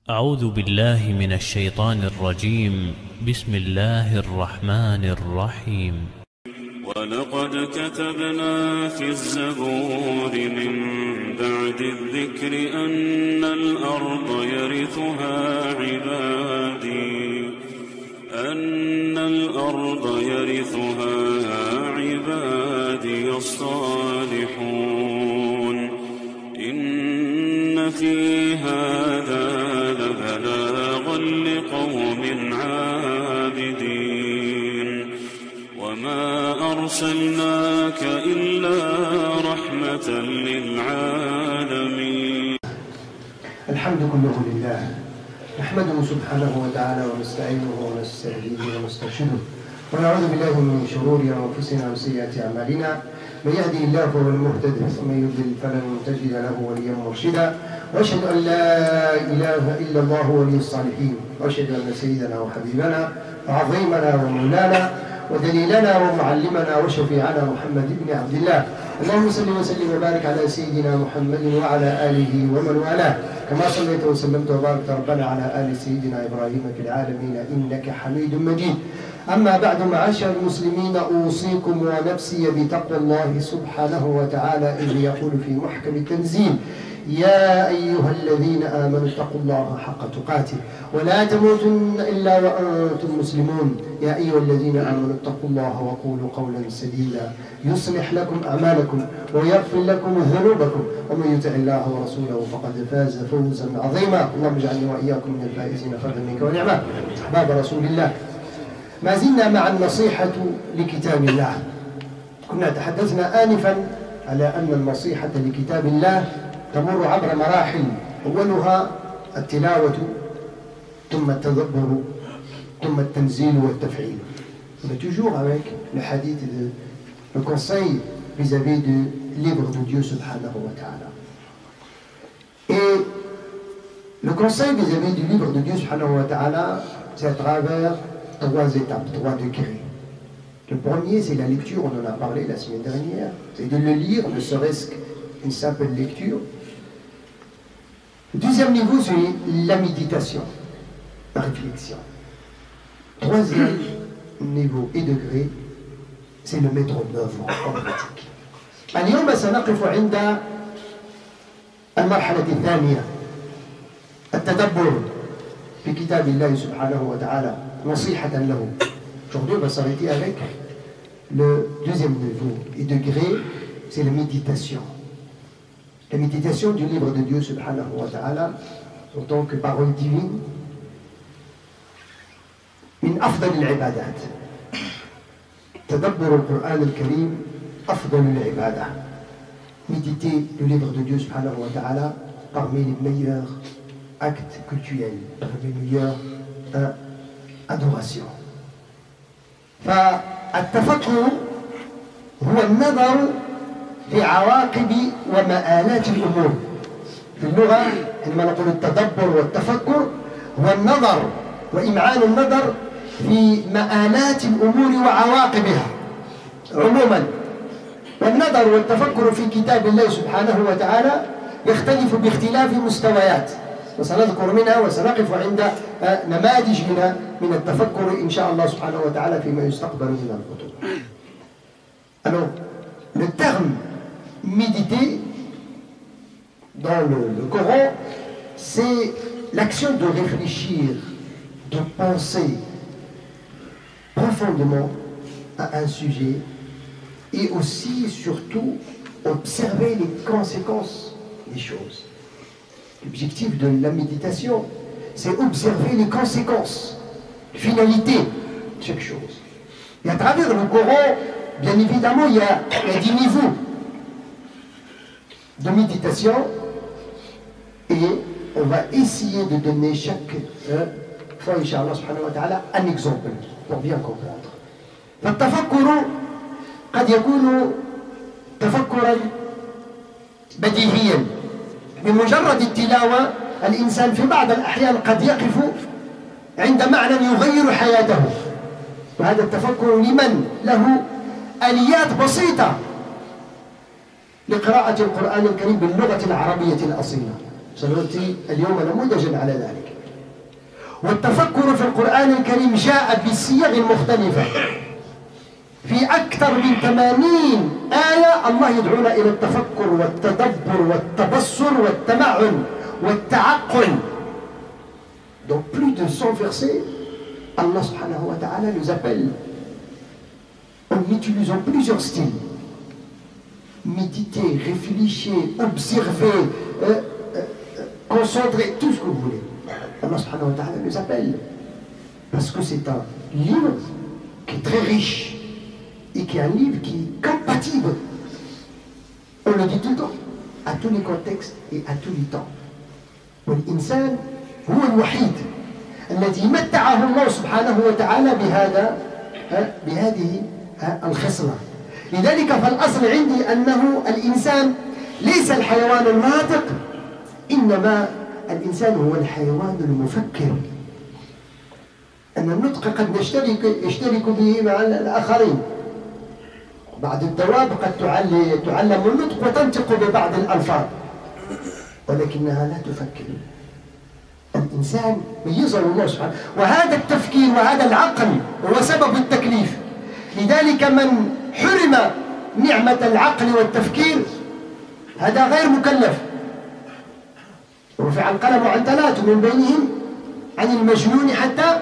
أعوذ بالله من الشيطان الرجيم. بسم الله الرحمن الرحيم. ولقد كتبنا في الزبور من بعد الذكر أن الأرض يرثها عبادي الصالحون إن في هذا لبلاغا لقوم عابدين وما أرسلناك إلا رحمة للعالمين. الحمد كله لله، نحمده سبحانه وتعالى ونستعينه ونستهديه ونسترشده ونعوذ بالله من شرور أنفسنا وسيئات أعمالنا. من يهدي الله فهو المهتد ومن يضلل فلن تجد له وليا مرشدا. وأشهد أن لا إله إلا الله ولي الصالحين، وأشهد أن سيدنا وحبيبنا وعظيمنا ومولانا ودليلنا ومعلمنا وشفيعنا محمد بن عبد الله. اللهم صل وسلم وبارك على سيدنا محمد وعلى آله ومن والاه، كما صليت وسلمت وباركت ربنا على آل سيدنا إبراهيم في العالمين إنك حميد مجيد. أما بعد، معاشر المسلمين، أوصيكم ونفسي بتقوى الله سبحانه وتعالى، إذ يقول في محكم التنزيل: يا أيها الذين آمنوا اتقوا الله حق تقاته ولا تموتن إلا وأنتم مسلمون. يا أيها الذين آمنوا اتقوا الله وقولوا قولا سديدا يصلح لكم أعمالكم ويغفر لكم ذنوبكم، ومن يطع الله ورسوله فقد فاز فوزا عظيما. اللهم اجعلني وإياكم من الفائزين فضلا منك ونعمة. أحباب رسول الله، ما زلنا مع النصيحة لكتاب الله. كنا تحدثنا آنفا على أن النصيحة لكتاب الله تمر عبر مراحل، أولها التلاوة ثم التدبر ثم التنزيل والتفعيل. On est toujours avec le hadith de le conseil vis-à-vis du livre de Dieu subhanahu wa ta'ala. Et le conseil vis-à-vis du livre de Dieu subhanahu wa ta'ala, c'est à travers trois étapes, trois degrés. Le premier, c'est la lecture, on en a parlé la semaine dernière, c'est de le lire, ne serait-ce qu'une simple lecture. Le deuxième niveau, c'est la méditation, la réflexion. Troisième niveau et degré, c'est le mettre en œuvre, en pratique. اليوم سنقف عند المرحلة الثانية، التدبر في كتاب الله سبحانه وتعالى نصيحة له. Aujourd'hui, on va s'arrêter avec le deuxième niveau et degré, c'est la méditation. La méditation du livre de Dieu subhanahu wa ta'ala en tant que parole divine. من أفضل العبادات تدبر القرآن الكريم أفضل العبادة. Méditer le livre de Dieu subhanahu wa ta'ala parmi les meilleurs actes cultuels, parmi les meilleures adorations. فالتفكر هو النظر في عواقب ومآلات الأمور. في اللغة عندما نقول التدبر والتفكر هو النظر وإمعان النظر في مآلات الأمور وعواقبها عموما. والنظر والتفكر في كتاب الله سبحانه وتعالى يختلف باختلاف مستويات، وسنذكر منها وسنقف عند نماذج من التفكر إن شاء الله سبحانه وتعالى فيما يستقبل من الخطوة. Alors, le terme méditer dans le Coran, c'est l'action de réfléchir, de penser profondément à un sujet et aussi, surtout, observer les conséquences des choses. L'objectif de la méditation, c'est observer les conséquences, les finalités de chaque chose. Et à travers le Coran, bien évidemment, il y a 10 niveaux de méditation et on va essayer de donner chaque fois, Inch'Allah subhanahu wa ta'ala, un exemple pour bien comprendre. فالتفكر قد يكون تفكرا بديهيا. بمجرد التلاوة الإنسان في بعض الأحيان قد يقف عند معنى يغير حياته، وهذا التفكر لمن له آليات بسيطة لقراءة القرآن الكريم باللغة العربية الأصيلة. سنعطي اليوم نموذجا على ذلك. والتفكر في القرآن الكريم جاء بصيغ مختلفة في أكثر من 80 آية. الله يدعونا إلى التفكر والتدبر والتبصر والتمعن والتعقل. Donc plus de 100 versets, Allah subhanahu wa ta'ala nous appelle en utilisant plusieurs styles. Méditer, réfléchir, observer, concentrer, tout ce que vous voulez. Allah subhanahu wa ta'ala nous appelle parce que c'est un livre qui est très riche et qui est un livre qui est compatible. On le dit tout le temps, à tous les contextes et à tous les temps. والإنسان هو الوحيد الذي متعه الله سبحانه وتعالى بهذه الخصلة. لذلك فالأصل عندي أنه الإنسان ليس الحيوان الناطق، إنما الإنسان هو الحيوان المفكر. أن النطق قد يشترك به مع الآخرين. بعض الدواب قد تعلم النطق وتنطق ببعض الألفاظ ولكنها لا تفكر. الإنسان ميزه الله سبحانه، وهذا التفكير وهذا العقل هو سبب التكليف. لذلك من حرم نعمة العقل والتفكير هذا غير مكلف. رفع القلم عن 3 من بينهم عن المجنون حتى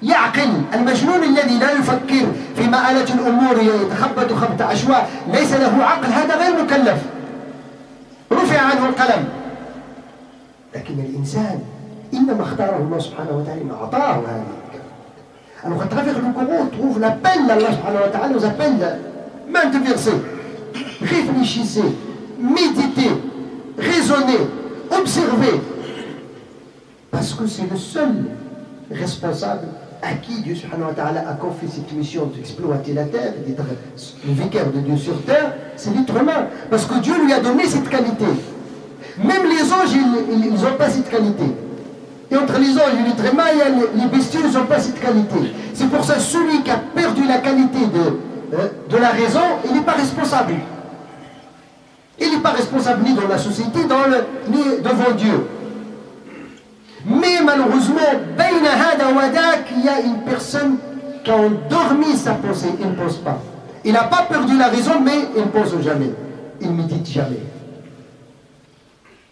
يعقل. المجنون الذي لا يفكر في مآلة الأمور يتخبط خبط عشواء ليس له عقل هذا غير مكلف، رفع عنه القلم. لكن الإنسان إنما اختاره الله سبحانه وتعالى ما أعطاه هذه. Alors à travers le Coran on trouve l'appel d'Allah subhanahu wa ta'ala, nous appelle maintes versets. Réfléchissez, méditez, raisonnez, observez. Parce que c'est le seul responsable à qui Dieu subhanahu wa ta'ala a confié cette mission d'exploiter la terre, d'être le vicaire de Dieu sur terre, c'est l'être humain. Parce que Dieu lui a donné cette qualité. Même les anges, ils n'ont pas cette qualité. Et entre les anges et l'être humain, les bestiaux, ils n'ont pas cette qualité. C'est pour ça que celui qui a perdu la qualité de la raison, il n'est pas responsable. Il n'est pas responsable ni dans la société, ni devant Dieu. Mais malheureusement, Baina Hada Wadak, il y a une personne qui a endormi sa pensée, il ne pense pas. Il n'a pas perdu la raison, mais il ne pense jamais. Il ne médite jamais.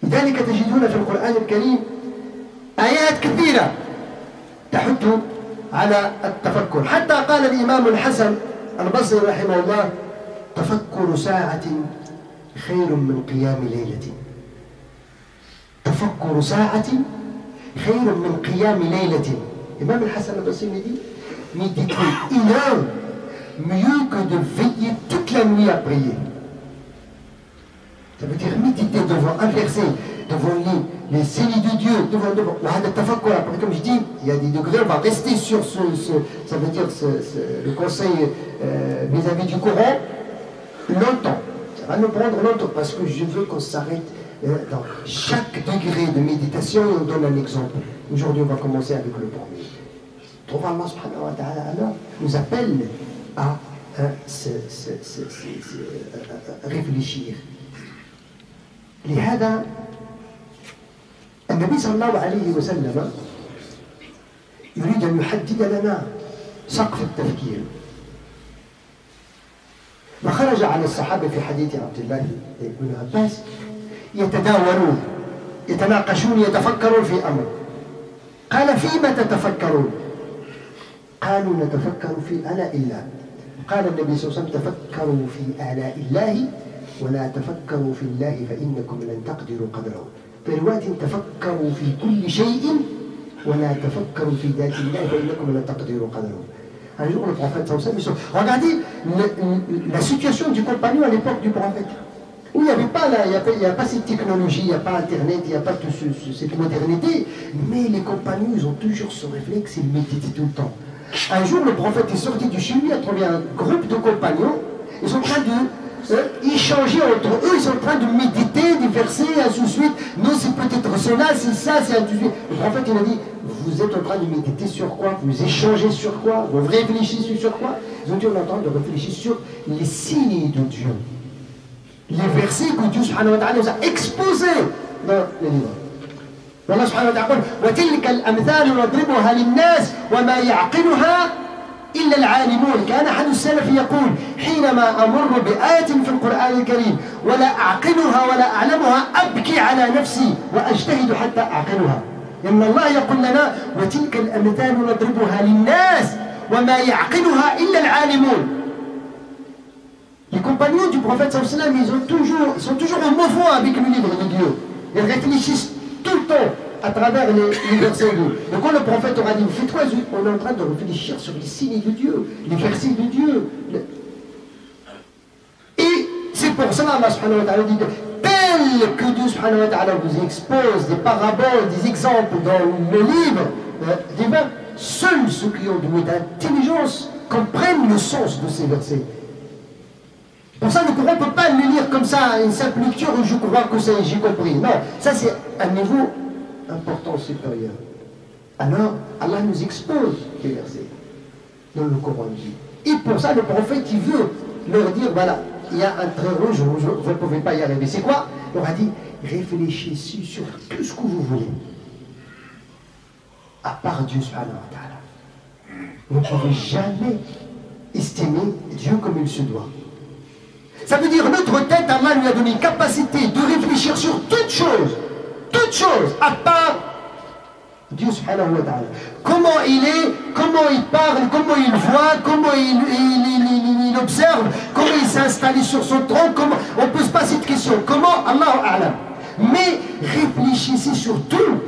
لذلك تجدون في القرآن الكريم آيات كثيرة تحث على التفكر. حتى قال الإمام الحسن البصري رحمه الله: تفكر ساعة خير من قيام ليلة. تفكر ساعة خير من قيام ليلة. الإمام الحسن البصري dit méditer 1 heure mieux que de veiller toute la nuit à prier. Ça veut dire méditer devant un verset, devant les signes de Dieu, devant après, comme je dis, il y a des degrés, on va rester sur ça veut dire le conseil vis-à-vis du Coran longtemps. Ça va nous prendre longtemps parce que je veux qu'on s'arrête dans chaque degré de méditation et on donne un exemple. Aujourd'hui, on va commencer avec le premier. Donc Allah subhanahu wa ta'ala alors nous appelle à réfléchir. لهذا النبي صلى الله عليه وسلم يريد أن يحدد لنا سقف التفكير. فخرج على الصحابة في حديث عبد الله بن عباس يتداولون يتناقشون يتفكرون في أمر. قال: فيما تتفكرون؟ قالوا: نتفكر في آلاء الله. قال النبي صلى الله عليه وسلم: تفكروا في آلاء الله ولا تفكروا في الله فإنكم لن تقدروا قدره. في رواية: تفكروا في كل شيء ولا تفكروا في ذات الله فإنكم لن تقدروا قدره. Un jour, le prophète sallallahu alayhi wa sallam, regardez la situation du compagnon à l'époque du prophète. Où il n'y avait pas pas cette technologie, il n'y a pas Internet, il n'y a pas toute cette modernité. Mais les compagnons, ils ont toujours ce réflexe, ils méditent tout le temps. Un jour, le prophète est sorti de chez lui, il a trouvé un groupe de compagnons. Ils sont en train de échanger entre eux, ils sont en train de méditer, des versets, ainsi de suite. Non, c'est peut-être cela, c'est ça, c'est ainsi de suite. Le prophète, il a dit: vous êtes en train de méditer sur quoi? Vous échangez sur quoi? Vous réfléchissez sur quoi? Ils ont dit: on est en train de réfléchir sur les signes de Dieu. Les versets que Dieu subhanahu wa ta'ala nous a exposés dans les livres. والله سبحانه وتعالى يقول وتلك الأمثال نضربها للناس وما يعقلها إلا العالمون. كان أحد السلف يقول حينما أمر بآية في القرآن الكريم ولا أعقلها ولا أعلمها أبكي على نفسي وأجتهد حتى أعقلها، لأن الله يقول لنا وتلك الأمثال نضربها للناس وما يعقلها إلا العالمون. Les compagnons du prophète sallallahu alayhi wa sallam, ils sont toujours en mouvement avec le livre de Dieu. Ils réfléchissent tout le temps à travers les versets de Dieu. Et quand le prophète aura dit, fais-toi, on est en train de réfléchir sur les signes de Dieu, les versets de Dieu. Et c'est pour cela Allah subhanahu wa ta'ala dit, tel que Dieu subhanahu wa ta'ala vous expose des paraboles, des exemples dans le livre divin, seuls ceux qui ont de l'intelligence comprennent le sens de ces versets. Pour ça, le Coran ne peut pas le lire comme ça, une simple lecture où je crois que j'ai compris. Non, ça c'est un niveau important supérieur. Alors, Allah nous expose les versets dans le Coran. Et pour ça, le prophète, il veut leur dire, voilà, il y a un trait rouge, vous ne pouvez pas y arriver. C'est quoi? Il leur a dit, réfléchissez sur tout ce que vous voulez. À part Dieu subhanahu wa ta'ala. Vous ne pouvez jamais estimer Dieu comme il se doit. Ça veut dire notre tête, Allah lui a donné une capacité de réfléchir sur toutes choses, à part Dieu subhanahu wa ta'ala. Comment il est, comment il parle, comment il voit, comment il observe, comment il s'est installé sur son trône, comment, on peut se passer de questions, comment, Allahu a'lam. Mais réfléchissez sur tout.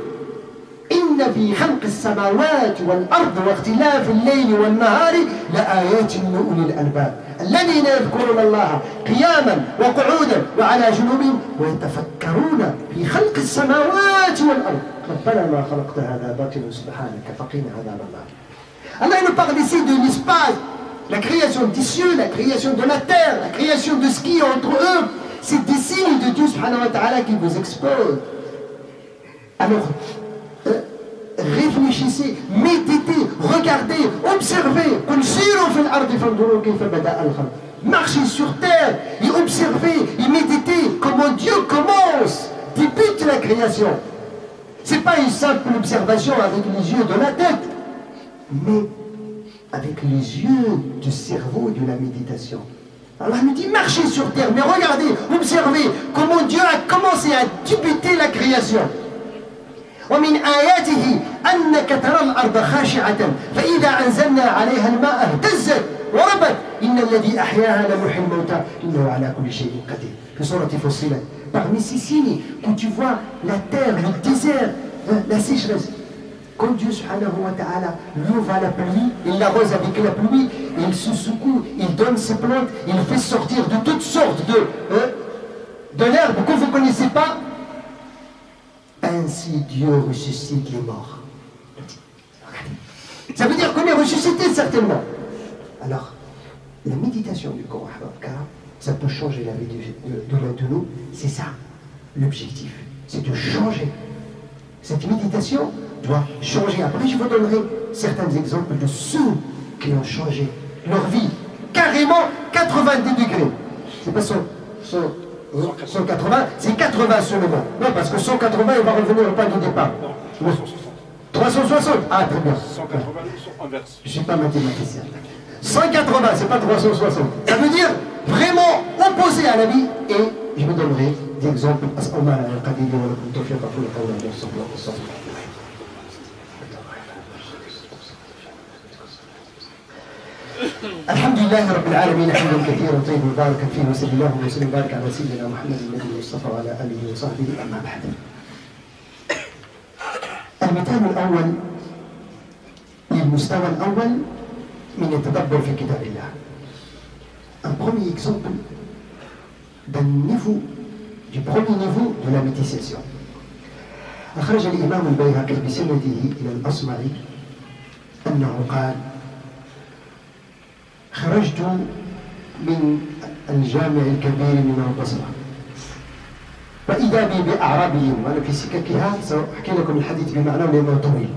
إن في خلق السماوات والأرض واختلاف الليل والنهار لآيات لأولي الألباب الذين يذكرون الله قياما وقعودا وعلى جنوبهم ويتفكرون في خلق السماوات والأرض ربنا ما خلقت هذا باطلا سبحانك فقنا عذاب النار. Allah nous parle ici de l'espace, la création des cieux, la création de la terre, la création de ce qui est entre eux. C'est des signes de Dieu subhanahu wa ta'ala qui vous exposent. Alors, réfléchissez, méditez, regardez, observez. Marchez sur terre et observez et méditez comment Dieu commence, débute la création. Ce n'est pas une simple observation avec les yeux de la tête, mais avec les yeux du cerveau de la méditation. Allah nous dit marchez sur terre, mais regardez, observez comment Dieu a commencé à débuter la création. ومن آياته أنك ترى الأرض خاشعة فإذا أنزلنا عليها الماء اهتزت وربت إن الذي أحياها لمحيي الموتى إنه على كل شيء قدير. في سورة فصلت. Parmi ces signes, quand tu vois la terre, le désert, la sécheresse, quand Dieu subhanahu wa ta'ala l'ouvre à la pluie, il l'arrose avec la pluie, il se secoue, il donne ses plantes, il fait sortir de toutes sortes de l'herbe que vous ne connaissez pas. Ainsi Dieu ressuscite les morts. Ça veut dire qu'on est ressuscité certainement. Alors, la méditation du Coran, ça peut changer la vie de nous. C'est ça l'objectif. C'est de changer. Cette méditation doit changer. Après, je vous donnerai certains exemples de ceux qui ont changé leur vie. Carrément 90 degrés. C'est pas 180, c'est 80 seulement. Non, parce que 180, il va revenir au point du départ. 360. Ah, très bien. 180 sont inversés. Je ne suis pas mathématicien. 180, c'est pas 360. Ça veut dire vraiment opposé à la vie. Et je vous donnerai des exemples. الحمد لله رب العالمين حمدا كثيرا طيبا مباركا فيه وصلى الله وسلم وبارك على سيدنا محمد النبي المصطفى وعلى اله وصحبه اما بعد. المثال الاول للمستوى الاول من التدبر في كتاب الله. Un premier exemple d'un niveau, du premier niveau de la méditation. أخرج الإمام البيهقي بسنده إلى الأصمعي أنه قال: خرجت من الجامع الكبير من البصرة فإذا بي بأعرابي وأنا في سككها سأحكي لكم الحديث بمعنى لأنه طويل.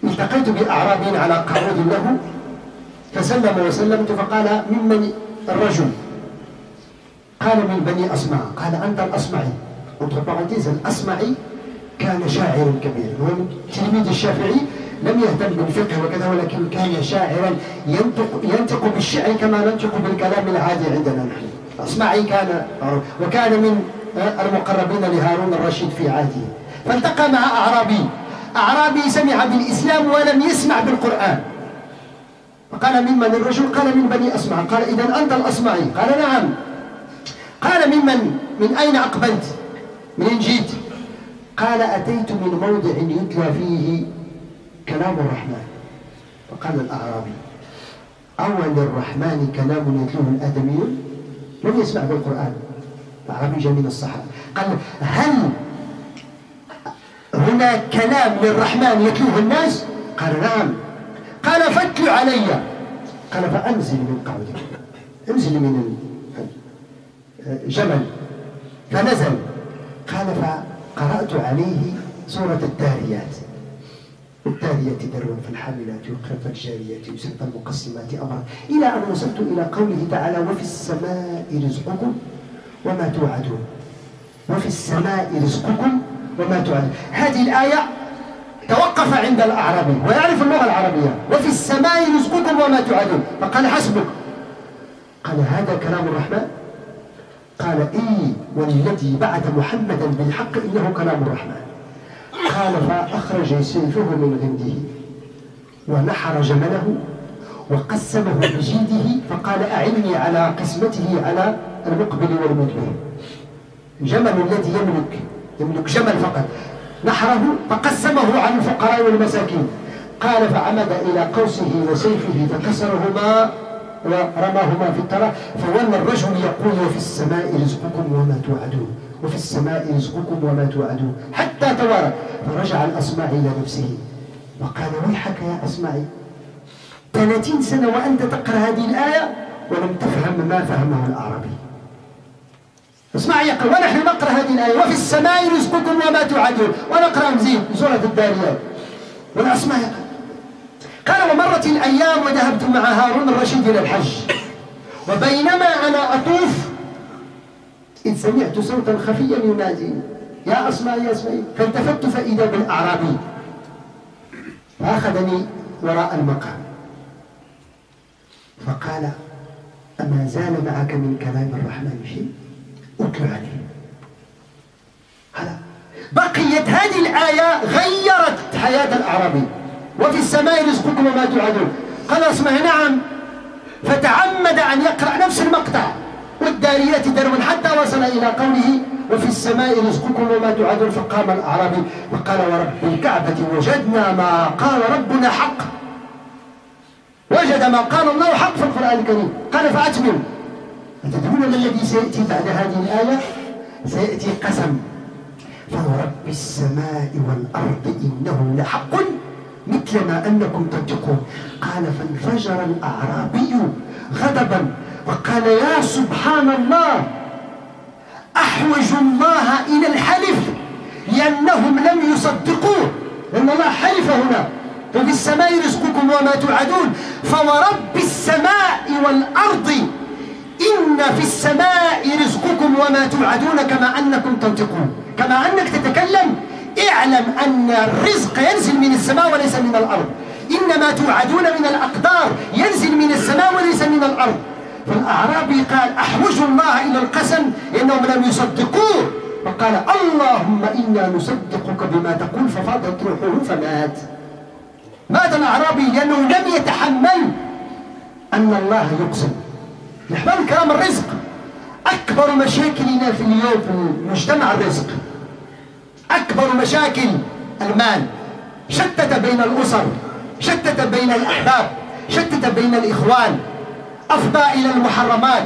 التقيت بأعرابي على قعود له فسلم وسلمت فقال: ممن الرجل؟ قال: من بني أصمع. قال: أنت الأصمعي. entre parenthèses الأصمعي كان شاعرا كبيرا، هو تلميذ الشافعي، لم يهتم بالفقه وكذا، ولكن كان شاعرا ينطق بالشعر كما ننطق بالكلام العادي عندنا نحن. الأصمعي كان، وكان من المقربين لهارون الرشيد في عهده. فالتقى مع أعرابي سمع بالإسلام ولم يسمع بالقرآن، فقال ممن الرجل؟ قال من بني أصمع. قال إذن أنت الأصمعي؟ قال نعم. قال من أين أقبلت؟ منين جيت؟ قال أتيت من موضع يتلى فيه كلام الرحمن. فقال الأعرابي أول الرحمن كلام يتلوه الآدميون؟ لم يسمع بالقرآن. الأعرابي جاء من الصحابة. قال هل هناك كلام للرحمن يتلوه الناس؟ قال نعم. قال فاتل علي. قال فأنزل من قولك، انزل من الجبل. فنزل. قال فقرأت عليه سورة الداريات، والداريات ذروا فالحاملات وقرا فالجاريات يسرا فالمقسمات أمرا، إلى أن وصلت إلى قوله تعالى وفي السماء رزقكم وما توعدون. وفي السماء رزقكم وما توعدون. هذه الآية توقف عند الأعرابي ويعرف اللغة العربية. وفي السماء رزقكم وما توعدون. فقال حسبك. قال هذا كلام الرحمن؟ قال إيه والذي بعث محمدا بالحق إنه كلام الرحمن. قال فأخرج سيفه من غمده ونحر جمله وقسمه بجلده، فقال أعني على قسمته على المقبل والمدبر. الجمل الذي يملك جمل فقط، نحره فقسمه على الفقراء والمساكين. قال فعمد إلى قوسه وسيفه فكسرهما ورماهما في الترى، فولى الرجل يقول وفي السماء رزقكم وما توعدون، وفي السماء رزقكم وما توعدون، حتى توارى. فرجع الأصمعي إلى نفسه وقال ويحك يا أصمعي، 30 سنة وأنت تقرأ هذه الآية ولم تفهم ما فهمه الأعرابي. أصمعي يقول ونحن نقرأ هذه الآية وفي السماء رزقكم وما توعدون، ونقرأ مزيد سورة الداريات، والأصمعي قال ومرت الأيام وذهبت مع هارون الرشيد إلى الحج، وبينما أنا أطوف إذ سمعت صوتا خفيا ينادي يا أصمعي يا أصمعي، فالتفت فإذا بالأعرابي، فأخذني وراء المقام فقال أما زال معك من كلام الرحمن شيء؟ أتل عليه. هذا بقيت هذه الآية غيرت حياة الأعرابي. وفي السماء رزقكم وما توعدون. قال اسمع نعم، فتعمد أن يقرأ نفس المقطع والداريات دروا حتى وصل إلى قوله وفي السماء رزقكم وما توعدون. فقام الأعرابي وقال ورب الكعبة وجدنا ما قال ربنا حق. وجد ما قال الله حق في القرآن الكريم. قال فأتمم. أتدرون ما الذي سيأتي بعد هذه الآية؟ سيأتي قسم فورب السماء والأرض إنه لحق مثل ما أنكم تنطقون. قال فانفجر الأعرابي غضبا وقال يا سبحان الله، أحوج الله إلى الحلف لأنهم لم يصدقوه، لأن الله حلف هنا وفي السماء رزقكم وما توعدون. فورب السماء والأرض إن في السماء رزقكم وما توعدون كما أنكم تنطقون، كما أنك تتكلم. اعلم أن الرزق ينزل من السماء وليس من الأرض، إنما توعدون من الأقدار ينزل من السماء وليس من الأرض. فالأعرابي قال أحوج الله إلى القسم لأنهم لم يصدقوه، فقال اللهم إنا نصدقك بما تقول، ففاضت روحه فمات. مات الأعرابي لأنه لم يتحمل أن الله يقسم. نحن الكرام الرزق أكبر مشاكلنا في اليوم في المجتمع الرزق، أكبر مشاكل المال، شتت بين الأسر، شتت بين الأحباب، شتت بين الإخوان، أفضى إلى المحرمات،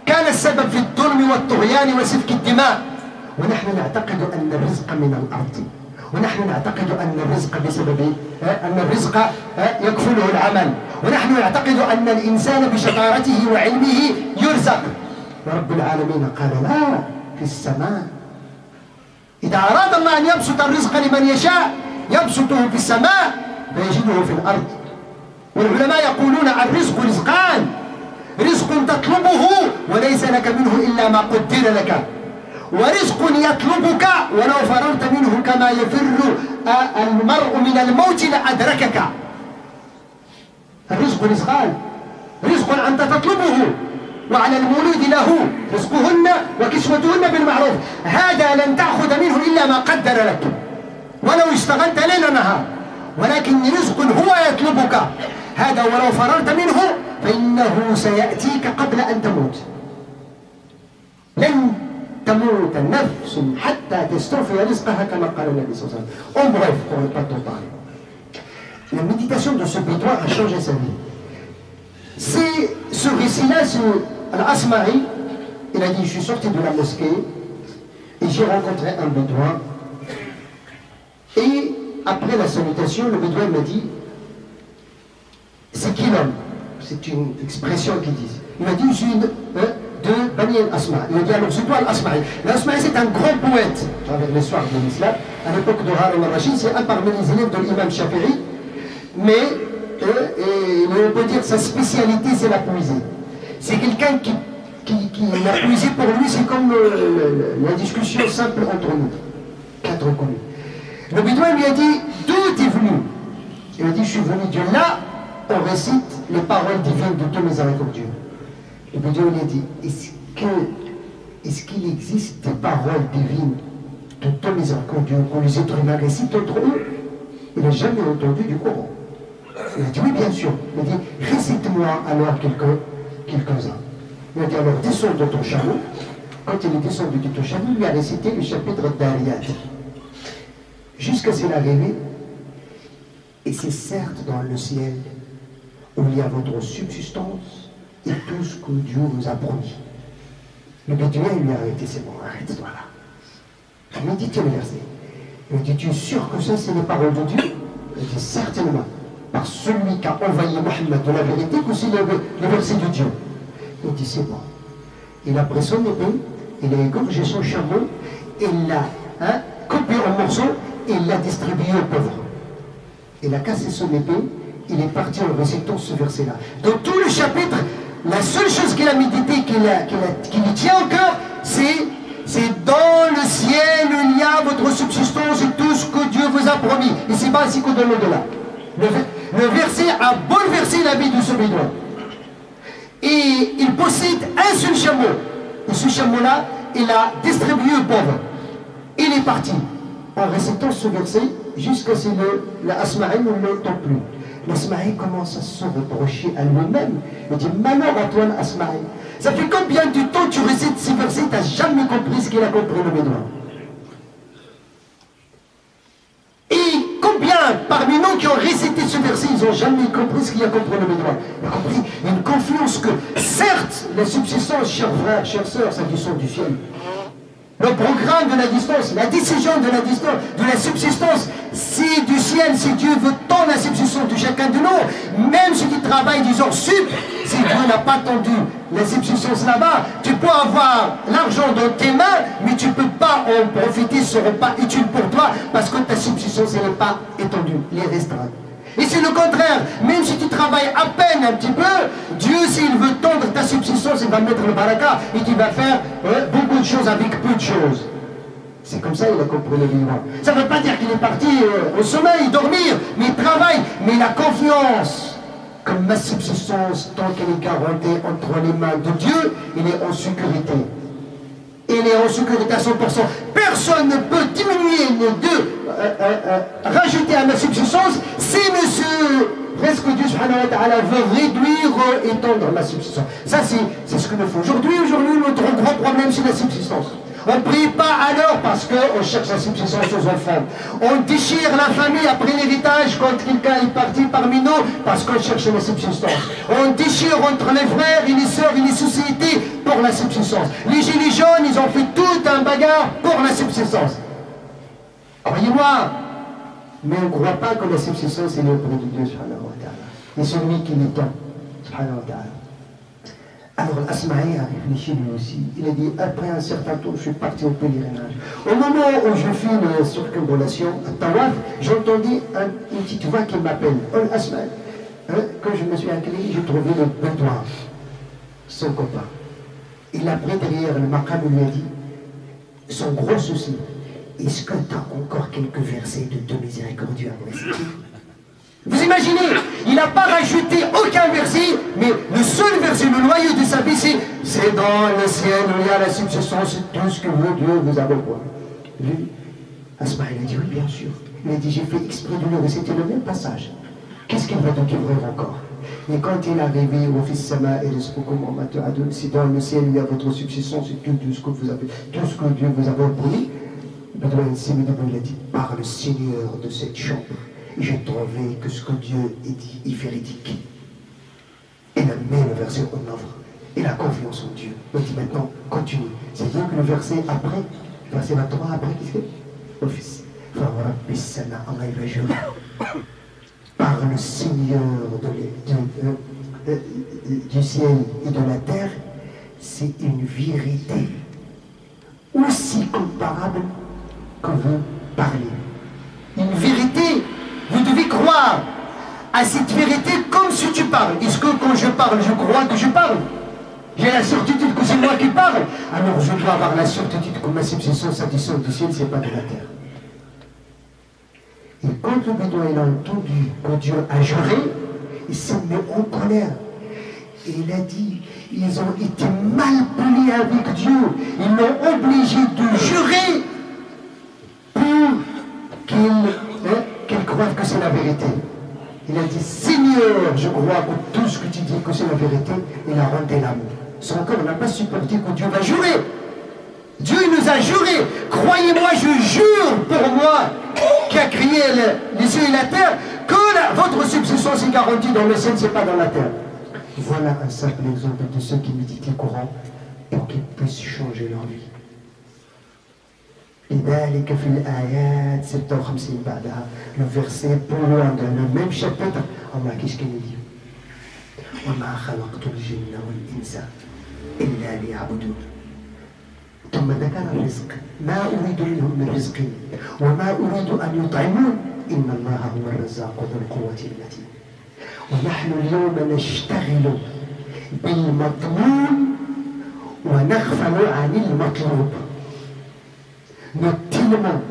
كان السبب في الظلم والطغيان وسفك الدماء. ونحن نعتقد أن الرزق من الأرض، ونحن نعتقد أن الرزق بسبب أن الرزق يكفله العمل، ونحن نعتقد أن الإنسان بشطارته وعلمه يرزق. ورب العالمين قال لا، في السماء. إذا أراد الله أن يبسط الرزق لمن يشاء يبسطه في السماء فيجده في الأرض. والعلماء يقولون الرزق رزقان، رزق تطلبه وليس لك منه إلا ما قدر لك، ورزق يطلبك ولو فررت منه كما يفر المرء من الموت لأدركك. الرزق رزقان، رزق أنت تطلبه وعلى المولود له رزقهن وكسوتهن بالمعروف، هذا لن تأخذ منه إلا ما قدر لك ولو اشتغلت ليل نهار، ولكن رزق هو يطلبك، هذا ولو فررت منه فإنه سيأتيك قبل أن تموت. لن تموت نفس حتى تستوفي رزقها كما قال النبي صلى الله عليه وسلم. En bref, pour ne pas trop parler, la méditation de ce bédouin a changé sa vie. C'est ce récit-là, c'est Al-Asma'i. Il a dit, je suis sorti de la mosquée et j'ai rencontré un bédouin. Et après la salutation, le bédouin m'a dit, c'est qui l'homme? C'est une expression qu'ils disent. Il m'a dit, je suis de Bani al-Asma. Il m'a dit, alors c'est toi Al-Asma'i. L'Asma'i, c'est un grand poète avec l'histoire de l'islam. À l'époque de Harun al-Rashid, c'est un parmi les élèves de l'imam Shafi'i. Mais on peut dire sa spécialité, c'est la poésie. C'est quelqu'un qui la poésie pour lui, c'est comme la discussion simple entre nous, quatre connus. Le bédouin lui a dit, d'où es venu? Il a dit, je suis venu de là, on récite les paroles divines de Dieu miséricordieux. Le bédouin lui a dit, est-ce qu'il existe des paroles divines de Dieu miséricordieux que les êtres humains récitent entre eux? Il n'a jamais entendu du Coran. Il a dit, oui, bien sûr. Il a dit, récite-moi alors quelques-uns. Il a dit, alors descends de ton chameau. Quand il est descendu de ton chameau, il lui a récité le chapitre d'Ariyat. Jusqu'à ce qu'il est arrivé, et c'est certes dans le ciel où il y a votre subsistance et tout ce que Dieu vous a promis. Le bédouin lui a arrêté, c'est bon, arrête-toi là. Il m'a dit, tiens le verset. Il m'a dit, tu es sûr que ça c'est les paroles de Dieu? Il a dit, certainement. Par celui qui a envoyé Mohammed de la vérité, que c'est le verset de Dieu. Il dit, c'est bon. Il a pris son épée, il a égorgé son chameau, il l'a coupé en morceaux et il l'a distribué aux pauvres. Il a cassé son épée, il est parti en récitant ce verset-là. Dans tout le chapitre, la seule chose qu'il a médité, qui lui tient au cœur, c'est dans le ciel où il y a votre subsistance et tout ce que Dieu vous a promis. Et c'est pas ainsi que dans l'au-delà. Le verset a bouleversé la vie de ce bédouin. Et il possède un seul chameau. Et ce chameau-là, il a distribué aux pauvres. Il est parti en récitant ce verset jusqu'à ce que l'Asma'i ne l'entend plus. L'Asma'i commence à se reprocher à lui-même. Il dit, malheur à toi l'Asma'i. Ça fait combien de temps tu récites ces versets, tu n'as jamais compris ce qu'il a compris le bédouin? Et combien parmi nous qui ont récité ce verset, ils n'ont jamais compris ce qu'il a compris le bédouin? Il a compris une confiance que, certes, la subsistance, chers frères, chères sœurs, ça descend du ciel. Le programme de la distance, la décision de la distance, de la subsistance, c'est du ciel, si Dieu veut tant la subsistance de chacun de nous, même si tu travailles des heures sup, si Dieu n'a pas tendu la subsistance là-bas, tu peux avoir l'argent dans tes mains, mais tu ne peux pas en profiter, ce n'est pas utile pour toi, parce que ta subsistance n'est pas étendue, elle est restreinte. Et c'est le contraire, même si tu travailles à peine un petit peu, Dieu, s'il veut tendre ta subsistance, il va mettre le baraka et tu vas faire beaucoup de choses avec peu de choses. C'est comme ça qu'il a compris le vivant. Ça ne veut pas dire qu'il est parti au sommeil, dormir, mais il travaille. Mais la confiance, comme ma subsistance, tant qu'elle est garantie entre les mains de Dieu, il est en sécurité. Il est en sécurité à 100%. Personne ne peut diminuer les deux, rajouter à ma subsistance si monsieur, presque Dieu subhanahu wa ta'ala veut réduire et étendre ma subsistance. Ça c'est ce que nous faisons. Aujourd'hui, notre gros problème c'est la subsistance. On ne prie pas à l'heure parce qu'on cherche la subsistance aux enfants. On déchire la famille après l'héritage quand quelqu'un est parti parmi nous parce qu'on cherche la subsistance. On déchire entre les frères et les sœurs et les sociétés pour la subsistance. Les gilets jaunes, ils ont fait tout un bagarre pour la subsistance. Croyez-moi, mais on ne croit pas que la subsistance est l'auprès de Dieu, subhanahu wa ta'ala. Et celui qui l'étend, subhanahu wa ta'ala. Alors l'Asma'i a réfléchi lui aussi. Il a dit, après un certain temps, je suis parti au pèlerinage. Au moment où je fais une circumambulation à Tawaf, j'entendis une petite voix qui m'appelle. Oh l'Asma'i. Quand je me suis incliné, j'ai trouvé le bédouin, son copain. Il a pris derrière le maqam et lui a dit, son gros souci, est-ce que tu as encore quelques versets de miséricordieux à me réciter? Vous imaginez, il n'a pas rajouté aucun verset, mais le seul verset, le noyau de sa vie, c'est dans le ciel où il y a la subsistance, tout ce que Dieu vous a promis. Lui, Asma, il a dit oui, bien sûr. Il a dit, j'ai fait exprès de le réciter le même passage. Qu'est-ce qu'il va te découvrir encore? Et quand il est arrivé au fils Sama et si dans le ciel il y a votre subsistance et tout ce que vous avez, tout ce que Dieu vous a promis, il a dit, par le Seigneur de cette chambre, j'ai trouvé que ce que Dieu a dit est véridique. Il a mis le verset en œuvre. Il a confiance en Dieu. Il dit maintenant, continue. C'est-à-dire que le verset après, verset 23 après, qu'est-ce que c'est? Au fils. Allah il va jurer. Par le Seigneur du ciel et de la terre, c'est une vérité aussi comparable que vous parlez. Une vérité, vous devez croire à cette vérité comme si tu parles. Est-ce que quand je parle, je crois que je parle? J'ai la certitude que c'est moi qui parle. Alors je dois avoir la certitude que ma subsistance à descend du ciel, c'est pas de la terre. Et quand le bédouin il a entendu que Dieu a juré, il s'est mis en colère. Et il a dit, ils ont été mal polis avec Dieu. Ils l'ont obligé de jurer pour qu'ils croient que c'est la vérité. Il a dit, Seigneur, je crois que tout ce que tu dis que c'est la vérité, il a rendu l'amour. Son corps n'a pas supporté que Dieu va jurer. Dieu nous a juré. Croyez-moi, je jure pour moi, qui a créé les cieux et la terre, que votre subsistance est garantie dans le ciel, c'est pas dans la terre. Voilà un simple exemple de ceux qui méditent le Coran pour qu'ils puissent changer leur vie. لذلك في الآيات 56 بعدها le verset pour loin dans le même chapitre Allah qu'est-ce qu'il dit وما خلقت الجن والإنس إلا ليعبدون ثم ذكر الرزق ما أريد منهم من رزق وما أريد أن يطعمون إن الله هو الرزاق ذو القوة المتين ونحن اليوم نشتغل بالمطلوب ونغفل عن المطلوب. Nous tellement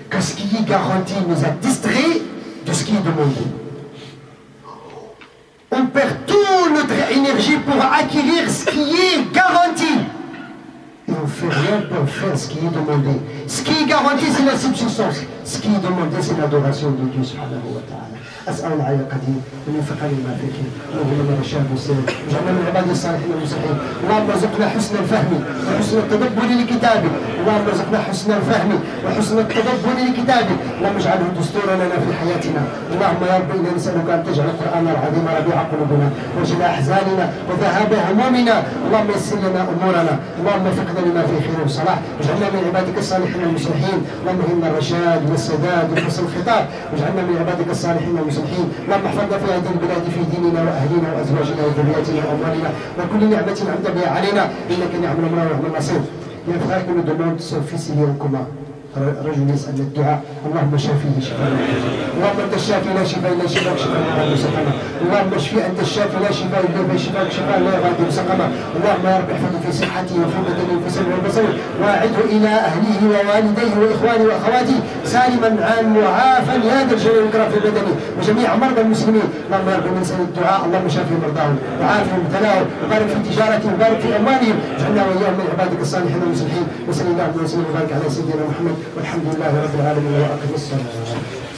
que ce qui est garanti nous a distrait de ce qui est demandé. On perd toute notre énergie pour acquérir ce qui est garanti. Et on ne fait rien pour faire ce qui est demandé. Ce qui est garanti, c'est la subsistance. Ce qui est demandé, c'est l'adoration de Dieu subhanahu wa ta'ala. أسأل العلي القدير أن يوفقني لما فيه اللهم من الرشاد والسلام واجعلنا من عباد الصالحين المصلحين. اللهم ارزقنا حسن الفهم وحسن التدبر لكتابك. اللهم ارزقنا حسن الفهم وحسن التدبر لكتابك. اللهم اجعله دستورا لنا في حياتنا. اللهم يا رب إنا نسألك أن تجعل القرآن العظيم ربيع قلوبنا وجلاء أحزاننا وذهاب همومنا. اللهم يسر لنا أمورنا. اللهم وفقنا لما فيه خير وصلاح. واجعلنا من عبادك الصالحين المصلحين. اللهم إنا الرشاد والسداد وحسن الخطاب. واجعلنا من عبادك الصالحين المصلحين. اللهم احفظنا في هذه البلاد في ديننا واهلنا وازواجنا وذرياتنا واموالنا وكل نعمه انعمت بها علينا انك نعم المولى ونعم النصير. يا frère que nous demande son fils il est en coma. رجل يسأل الدعاء اللهم شافيه شفاء. اللهم انت الشافي لا شفاء الا شفاءك شفاء لا يغادر سقما. اللهم اشفي انت الشافي لا شفاء الا شفاءك شفاء لا يغادر سقما. اللهم يا رب احفظه في صحته وفي بدنه وفي سمعه وبصره واعده الى اهله ووالديه واخوانه واخواته سالما عام معافا يا ذا الجلال والاكرام في بدنه وجميع مرضى المسلمين. اللهم يا رب نسال الدعاء اللهم شافي مرضاهم وعافهم مبتلاهم وبارك في تجارتهم وبارك في اموالهم. اجعلنا واياهم من عبادك الصالحين المصلحين. وصلى الله وسلم وبارك على سيدنا محمد والحمد لله رب العالمين وأقم الصلاة.